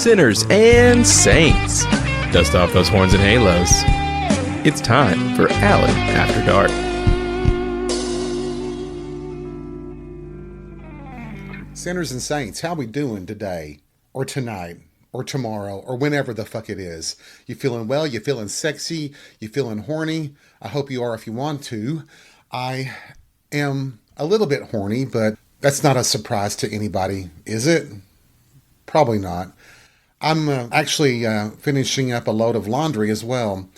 sinners, and saints. Dust off those horns and halos. It's time for Alan After Dark. Sinners and saints, how we doing today, or tonight, or tomorrow, or whenever the fuck it is? You feeling well? You feeling sexy? You feeling horny? I hope you are if you want to. I am a little bit horny, but that's not a surprise to anybody, is it? Probably not. I'm actually finishing up a load of laundry as well,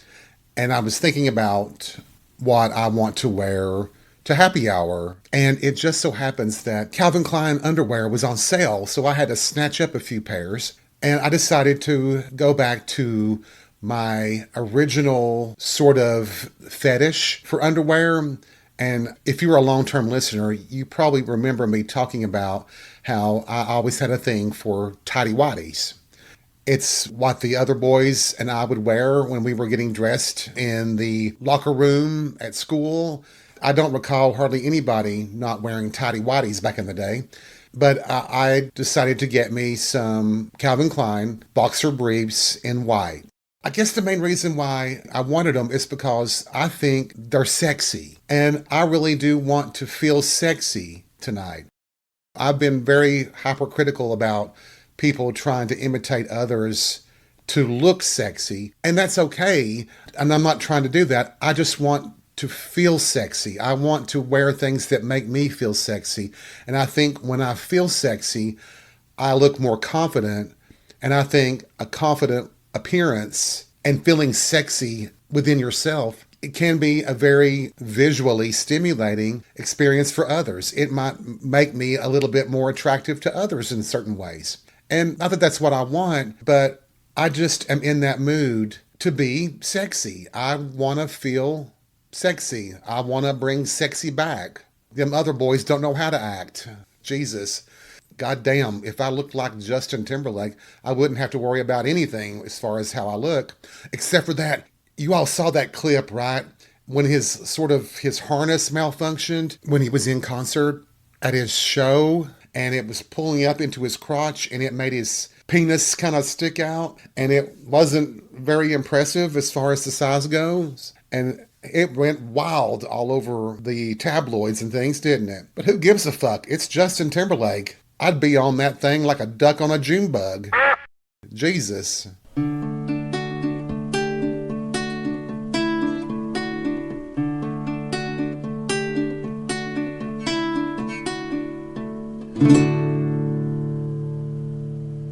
and I was thinking about what I want to wear to happy hour, and it just so happens that Calvin Klein underwear was on sale, so I had to snatch up a few pairs, and I decided to go back to my original sort of fetish for underwear. And if you're a long-term listener, you probably remember me talking about how I always had a thing for Tighty Whities. It's what the other boys and I would wear when we were getting dressed in the locker room at school. I don't recall hardly anybody not wearing Tighty Whities back in the day, but I decided to get me some Calvin Klein boxer briefs in white. I guess the main reason why I wanted them is because I think they're sexy, and I really do want to feel sexy tonight. I've been very hypercritical about people trying to imitate others to look sexy, and that's okay, and I'm not trying to do that. I just want to feel sexy. I want to wear things that make me feel sexy, and I think when I feel sexy, I look more confident, and I think a confident appearance and feeling sexy within yourself, it can be a very visually stimulating experience for others. It might make me a little bit more attractive to others in certain ways. And not that that's what I want, but I just am in that mood to be sexy. I want to feel sexy. I want to bring sexy back. Them other boys don't know how to act. Jesus. God damn, if I looked like Justin Timberlake, I wouldn't have to worry about anything as far as how I look. Except for that, you all saw that clip, right? When his harness malfunctioned when he was in concert at his show, and it was pulling up into his crotch, and it made his penis kind of stick out, and it wasn't very impressive as far as the size goes. And it went wild all over the tabloids and things, didn't it? But who gives a fuck? It's Justin Timberlake. I'd be on that thing like a duck on a June bug. Jesus.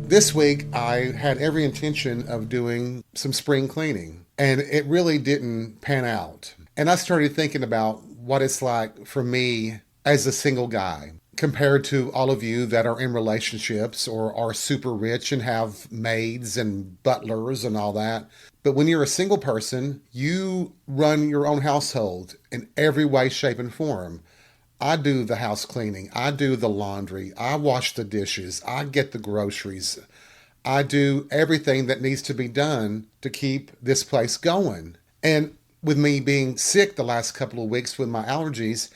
This week, I had every intention of doing some spring cleaning, and it really didn't pan out. And I started thinking about what it's like for me as a single guy, compared to all of you that are in relationships or are super rich and have maids and butlers and all that. But when you're a single person, you run your own household in every way, shape, and form. I do the house cleaning. I do the laundry. I wash the dishes. I get the groceries. I do everything that needs to be done to keep this place going. And with me being sick the last couple of weeks with my allergies,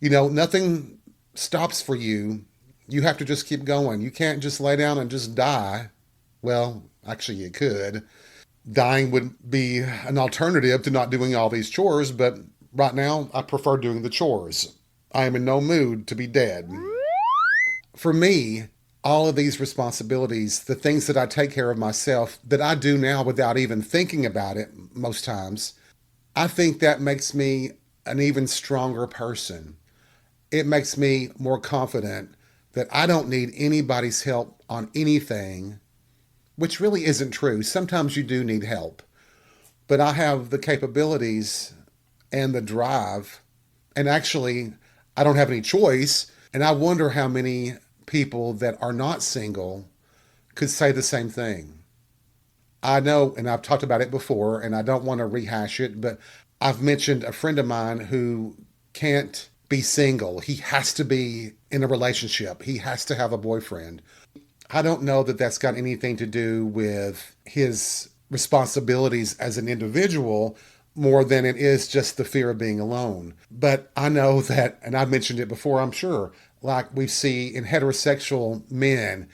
nothing stops for you. You have to just keep going. You can't just lay down and just die. Well, actually you could. Dying would be an alternative to not doing all these chores, but right now I prefer doing the chores. I am in no mood to be dead. For me, all of these responsibilities, the things that I take care of myself, that I do now without even thinking about it most times, I think that makes me an even stronger person. It makes me more confident that I don't need anybody's help on anything, which really isn't true. Sometimes you do need help, but I have the capabilities and the drive, and actually I don't have any choice. And I wonder how many people that are not single could say the same thing. I know, and I've talked about it before, and I don't want to rehash it, but I've mentioned a friend of mine who can't be single. He has to be in a relationship. He has to have a boyfriend. I don't know that that's got anything to do with his responsibilities as an individual more than it is just the fear of being alone. But I know that, and I've mentioned it before, I'm sure, like we see in heterosexual men,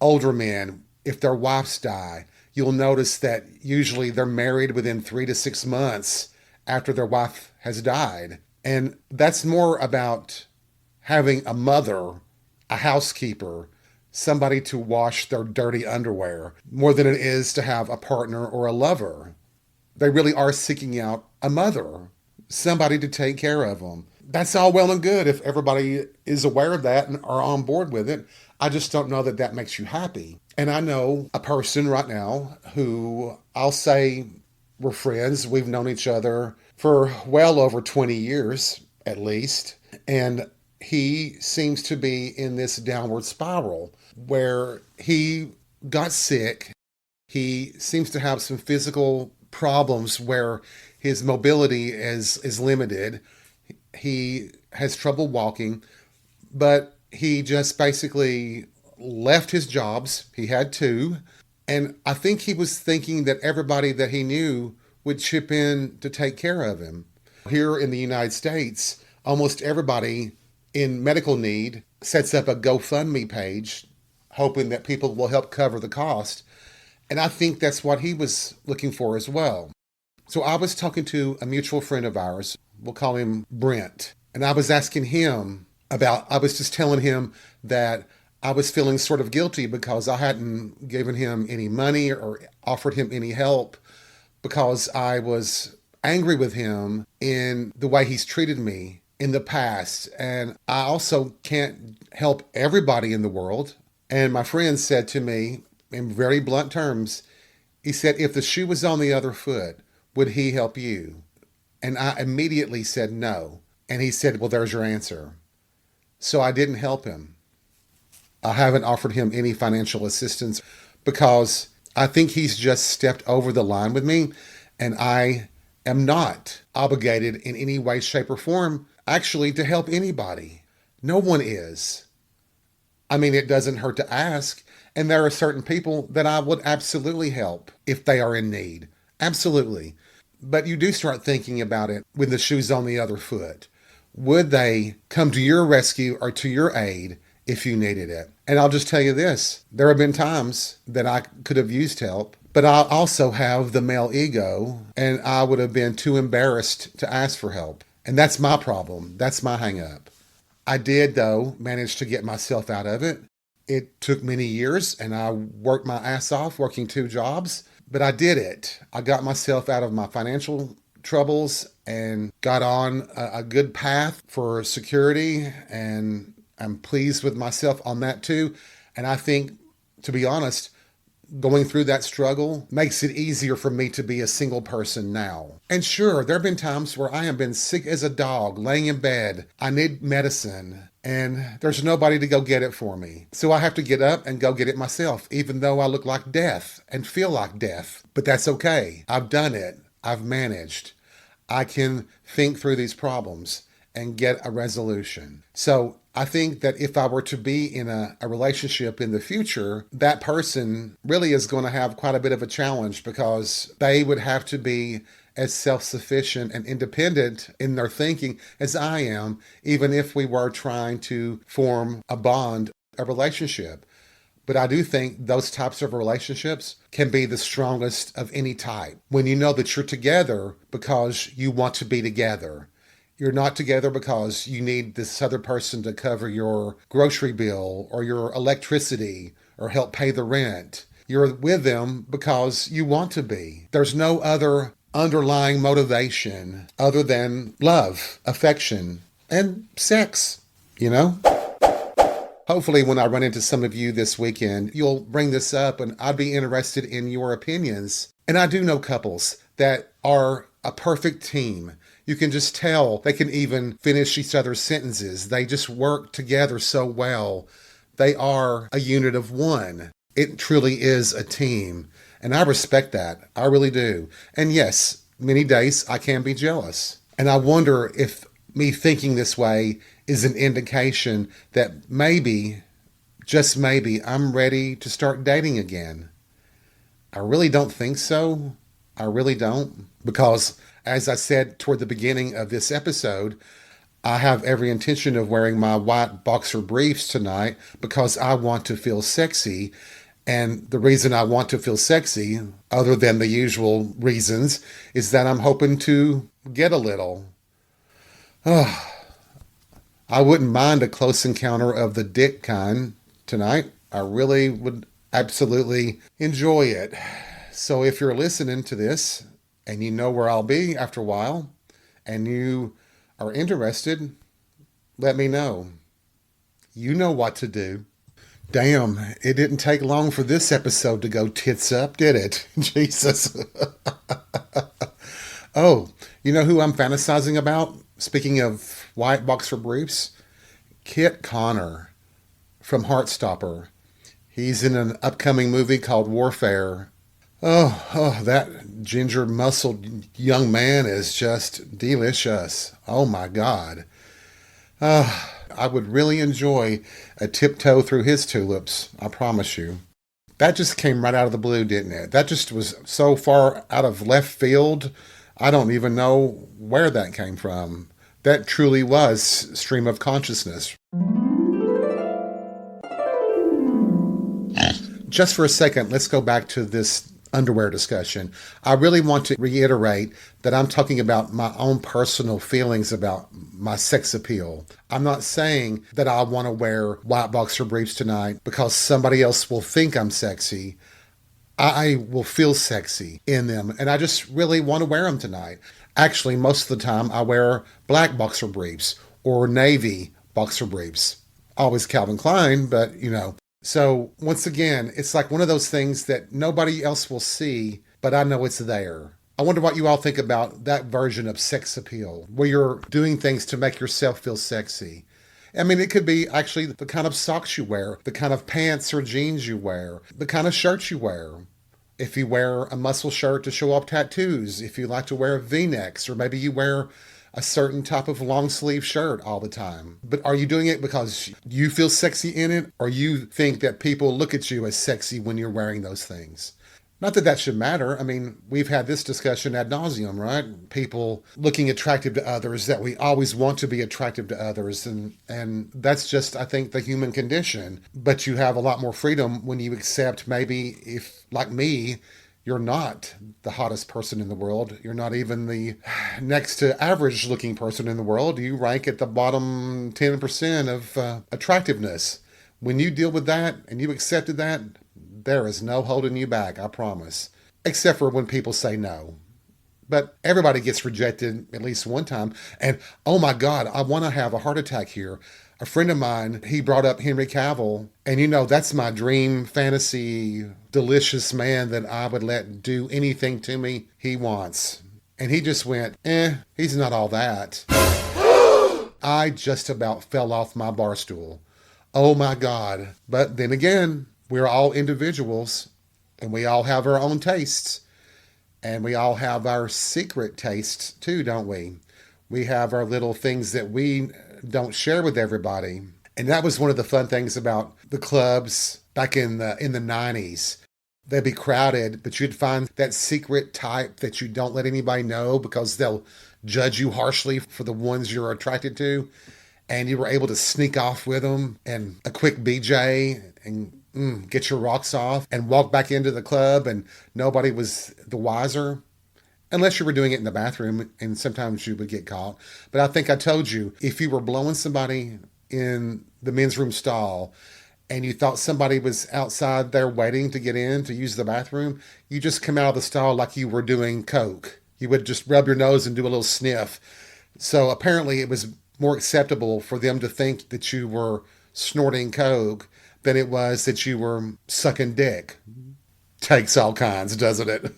older men, if their wives die, you'll notice that usually they're married within 3 to 6 months after their wife has died. And that's more about having a mother, a housekeeper, somebody to wash their dirty underwear, more than it is to have a partner or a lover. They really are seeking out a mother, somebody to take care of them. That's all well and good if everybody is aware of that and are on board with it. I just don't know that that makes you happy. And I know a person right now who I'll say we're friends. We've known each other for well over 20 years at least. And he seems to be in this downward spiral where he got sick. He seems to have some physical problems where his mobility is limited. He has trouble walking, but he just basically left his jobs. He had two. And I think he was thinking that everybody that he knew would chip in to take care of him. Here in the United States, almost everybody in medical need sets up a GoFundMe page, hoping that people will help cover the cost. And I think that's what he was looking for as well. So I was talking to a mutual friend of ours, we'll call him Brent, and I was asking him I was just telling him that I was feeling sort of guilty because I hadn't given him any money or offered him any help because I was angry with him in the way he's treated me in the past. And I also can't help everybody in the world. And my friend said to me in very blunt terms, he said, if the shoe was on the other foot, would he help you? And I immediately said no. And he said, well, there's your answer. So I didn't help him. I haven't offered him any financial assistance because I think he's just stepped over the line with me, and I am not obligated in any way, shape, or form actually to help anybody. No one is. I mean, it doesn't hurt to ask, and there are certain people that I would absolutely help if they are in need. Absolutely. But you do start thinking about it when the shoe's on the other foot. Would they come to your rescue or to your aid if you needed it? And I'll just tell you this, there have been times that I could have used help, but I also have the male ego, and I would have been too embarrassed to ask for help. And that's my problem. That's my hang up. I did, though, manage to get myself out of it. It took many years, and I worked my ass off working two jobs, but I did it. I got myself out of my financial troubles and got on a good path for security, and I'm pleased with myself on that too. And I think, to be honest, going through that struggle makes it easier for me to be a single person now. And sure, there have been times where I have been sick as a dog, laying in bed. I need medicine, and there's nobody to go get it for me. So I have to get up and go get it myself, even though I look like death and feel like death. But that's okay. I've done it. I've managed. I can think through these problems and get a resolution. So I think that if I were to be in a relationship in the future, that person really is going to have quite a bit of a challenge because they would have to be as self-sufficient and independent in their thinking as I am, even if we were trying to form a bond, a relationship. But I do think those types of relationships can be the strongest of any type. When you know that you're together because you want to be together. You're not together because you need this other person to cover your grocery bill or your electricity or help pay the rent. You're with them because you want to be. There's no other underlying motivation other than love, affection, and sex, you know? Hopefully when I run into some of you this weekend, you'll bring this up and I'd be interested in your opinions. And I do know couples that are a perfect team. You can just tell they can even finish each other's sentences. They just work together so well. They are a unit of one. It truly is a team. And I respect that. I really do. And yes, many days I can be jealous. And I wonder if me thinking this way is an indication that maybe, just maybe, I'm ready to start dating again. I really don't think so. I really don't. Because, as I said toward the beginning of this episode, I have every intention of wearing my white boxer briefs tonight because I want to feel sexy. And the reason I want to feel sexy, other than the usual reasons, is that I'm hoping to get a little. I wouldn't mind a close encounter of the dick kind tonight. I really would absolutely enjoy it. So if you're listening to this and you know where I'll be after a while and you are interested, let me know. You know what to do. Damn, it didn't take long for this episode to go tits up, did it? Jesus. Oh, you know who I'm fantasizing about? Speaking of white boxer briefs, Kit Connor from Heartstopper. He's in an upcoming movie called Warfare. Oh, that ginger muscled young man is just delicious. Oh my God. I would really enjoy a tiptoe through his tulips, I promise you. That just came right out of the blue, didn't it? That just was so far out of left field, I don't even know where that came from. That truly was stream of consciousness. Just for a second, let's go back to this underwear discussion. I really want to reiterate that I'm talking about my own personal feelings about my sex appeal. I'm not saying that I want to wear white boxer briefs tonight because somebody else will think I'm sexy. I will feel sexy in them, and I just really want to wear them tonight. Actually, most of the time I wear black boxer briefs or navy boxer briefs. Always Calvin Klein, but you know. So once again, it's like one of those things that nobody else will see, but I know it's there. I wonder what you all think about that version of sex appeal, where you're doing things to make yourself feel sexy. I mean, it could be actually the kind of socks you wear, the kind of pants or jeans you wear, the kind of shirts you wear. If you wear a muscle shirt to show off tattoos, if you like to wear V-necks, or maybe you wear a certain type of long sleeve shirt all the time. But are you doing it because you feel sexy in it, or you think that people look at you as sexy when you're wearing those things? Not that that should matter. I mean, we've had this discussion ad nauseum, right? People looking attractive to others, that we always want to be attractive to others. And that's just, I think, the human condition. But you have a lot more freedom when you accept, maybe if, like me, you're not the hottest person in the world. You're not even the next to average looking person in the world. You rank at the bottom 10% of attractiveness. When you deal with that and you accepted that, there is no holding you back, I promise. Except for when people say no. But everybody gets rejected at least one time. And oh my God, I want to have a heart attack here. A friend of mine, he brought up Henry Cavill. And you know, that's my dream fantasy, delicious man that I would let do anything to me he wants. And he just went, he's not all that. I just about fell off my bar stool. Oh my God. But then again, we're all individuals and we all have our own tastes. And we all have our secret tastes too, don't we? We have our little things that we don't share with everybody. And that was one of the fun things about the clubs back in the 90s. They'd be crowded, but you'd find that secret type that you don't let anybody know because they'll judge you harshly for the ones you're attracted to. And you were able to sneak off with them and a quick BJ and get your rocks off and walk back into the club, and nobody was the wiser. Unless you were doing it in the bathroom, and sometimes you would get caught. But I think I told you, if you were blowing somebody in the men's room stall and you thought somebody was outside there waiting to get in to use the bathroom, you just come out of the stall like you were doing coke. You would just rub your nose and do a little sniff. So apparently it was more acceptable for them to think that you were snorting coke than it was that you were sucking dick. Takes all kinds, doesn't it?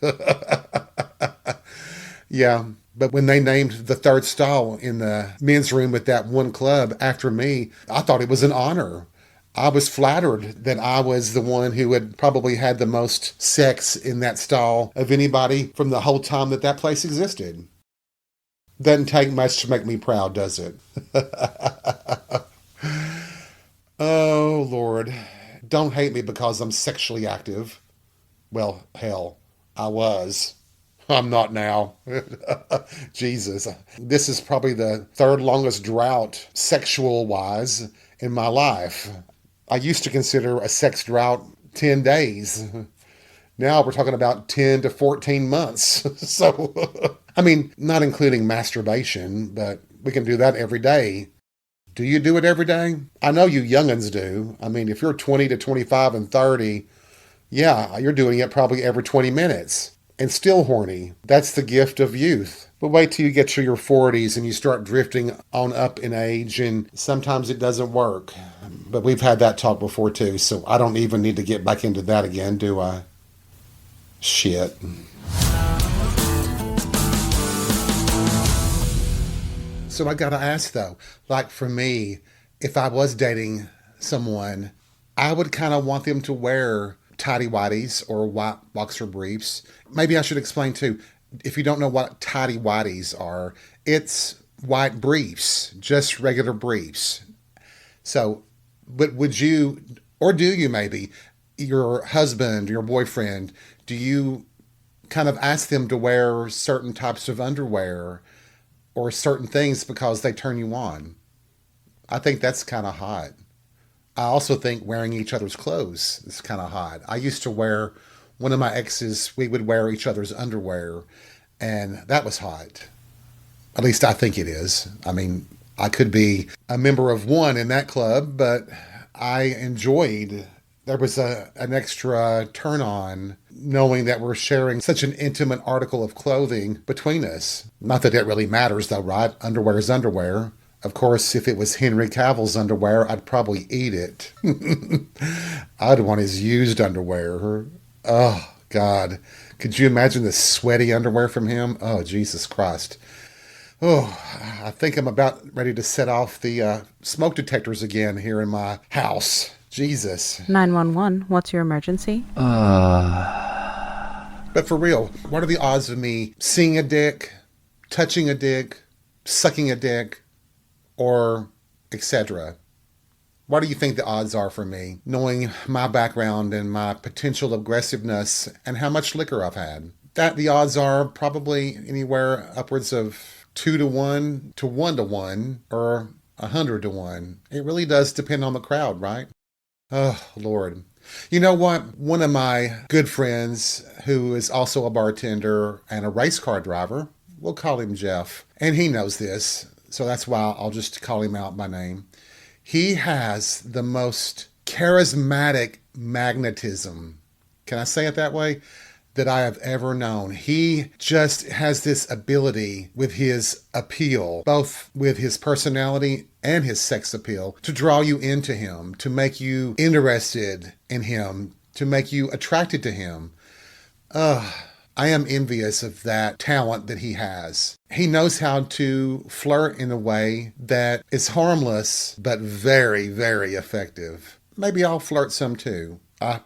Yeah, but when they named the third stall in the men's room at that one club after me, I thought it was an honor. I was flattered that I was the one who had probably had the most sex in that stall of anybody from the whole time that that place existed. Doesn't take much to make me proud, does it? Oh, Lord. Don't hate me because I'm sexually active. Well, hell, I was. I'm not now. Jesus. This is probably the third longest drought, sexual-wise, in my life. I used to consider a sex drought 10 days. Now we're talking about 10 to 14 months. So, I mean, not including masturbation, but we can do that every day. Do you do it every day? I know you young'uns do. I mean, if you're 20 to 25 and 30, yeah, you're doing it probably every 20 minutes and still horny. That's the gift of youth. But wait till you get to your 40s and you start drifting on up in age, and sometimes it doesn't work. But we've had that talk before too, so I don't even need to get back into that again, do I? Shit. So I gotta ask though, like for me, if I was dating someone, I would kind of want them to wear tighty whities or white boxer briefs. Maybe I should explain too. If you don't know what tighty whities are, it's white briefs, just regular briefs. So, but would you, or do you maybe, your husband, your boyfriend, do you kind of ask them to wear certain types of underwear or certain things because they turn you on? I think that's kind of hot. I also think wearing each other's clothes is kind of hot. I used to wear, one of my exes, we would wear each other's underwear, and that was hot. At least I think it is. I mean, I could be a member of one in that club, but I enjoyed, there was an extra turn on knowing that we're sharing such an intimate article of clothing between us. Not that it really matters though, right? Underwear is underwear. Of course, if it was Henry Cavill's underwear, I'd probably eat it. I'd want his used underwear. Oh, God. Could you imagine the sweaty underwear from him? Oh, Jesus Christ. Oh, I think I'm about ready to set off the smoke detectors again here in my house. Jesus. 911, what's your emergency? But for real, what are the odds of me seeing a dick, touching a dick, sucking a dick, or etc.? What do you think the odds are for me, knowing my background and my potential aggressiveness and how much liquor I've had? That the odds are probably anywhere upwards of 2 to 1 to 1 to 1 or 100 to 1. It really does depend on the crowd, right? Oh, Lord. You know what? One of my good friends, who is also a bartender and a race car driver, we'll call him Jeff, and he knows this, so that's why I'll just call him out by name. He has the most charismatic magnetism, can I say it that way, that I have ever known. He just has this ability with his appeal, both with his personality and his sex appeal, to draw you into him, to make you interested in him, to make you attracted to him. I am envious of that talent that he has. He knows how to flirt in a way that is harmless, but very, very effective. Maybe I'll flirt some too.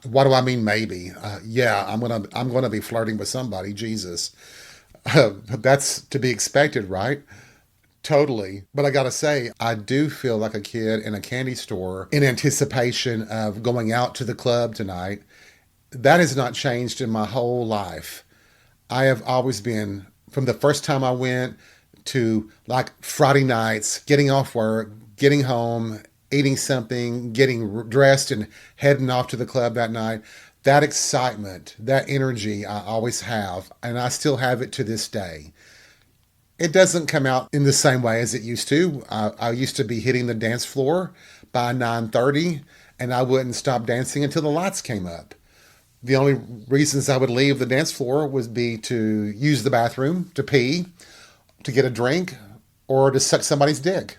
What do I mean maybe? Yeah, I'm gonna be flirting with somebody, Jesus. That's to be expected, right? Totally. But I gotta say, I do feel like a kid in a candy store in anticipation of going out to the club tonight. That has not changed in my whole life. I have always been, from the first time I went to like Friday nights, getting off work, getting home, eating something, getting dressed and heading off to the club that night. That excitement, that energy I always have, and I still have it to this day. It doesn't come out in the same way as it used to. I used to be hitting the dance floor by 9:30, and I wouldn't stop dancing until the lights came up. The only reasons I would leave the dance floor would be to use the bathroom, to pee, to get a drink, or to suck somebody's dick,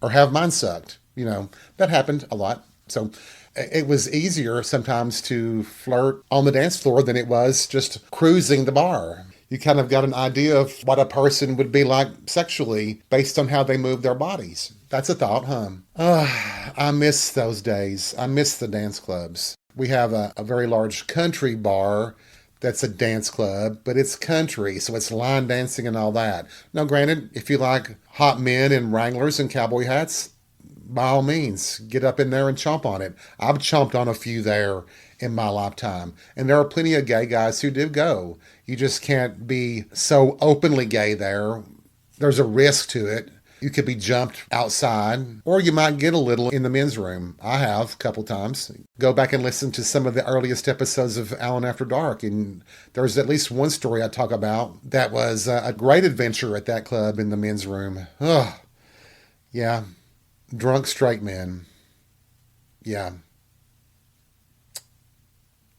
or have mine sucked. You know, that happened a lot. So it was easier sometimes to flirt on the dance floor than it was just cruising the bar. You kind of got an idea of what a person would be like sexually based on how they move their bodies. That's a thought, huh? I miss those days. I miss the dance clubs. We have a very large country bar that's a dance club, but it's country, so it's line dancing and all that. Now, granted, if you like hot men in Wranglers and cowboy hats, by all means, get up in there and chomp on it. I've chomped on a few there in my lifetime. And there are plenty of gay guys who do go. You just can't be so openly gay there. There's a risk to it. You could be jumped outside, or you might get a little in the men's room. I have a couple times. Go back and listen to some of the earliest episodes of Alan After Dark, and there's at least one story I talk about that was a great adventure at that club in the men's room. Ugh. Yeah. Drunk straight men. Yeah.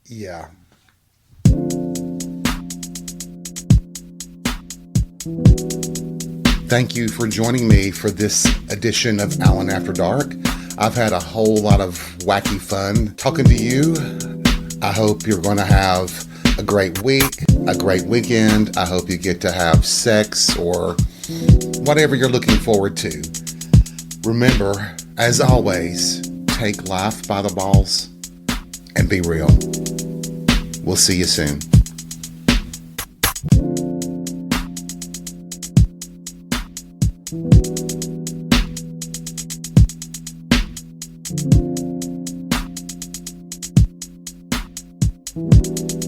Yeah. Thank you for joining me for this edition of Alan After Dark. I've had a whole lot of wacky fun talking to you. I hope you're going to have a great week, a great weekend. I hope you get to have sex or whatever you're looking forward to. Remember, as always, take life by the balls and be real. We'll see you soon. Thank you.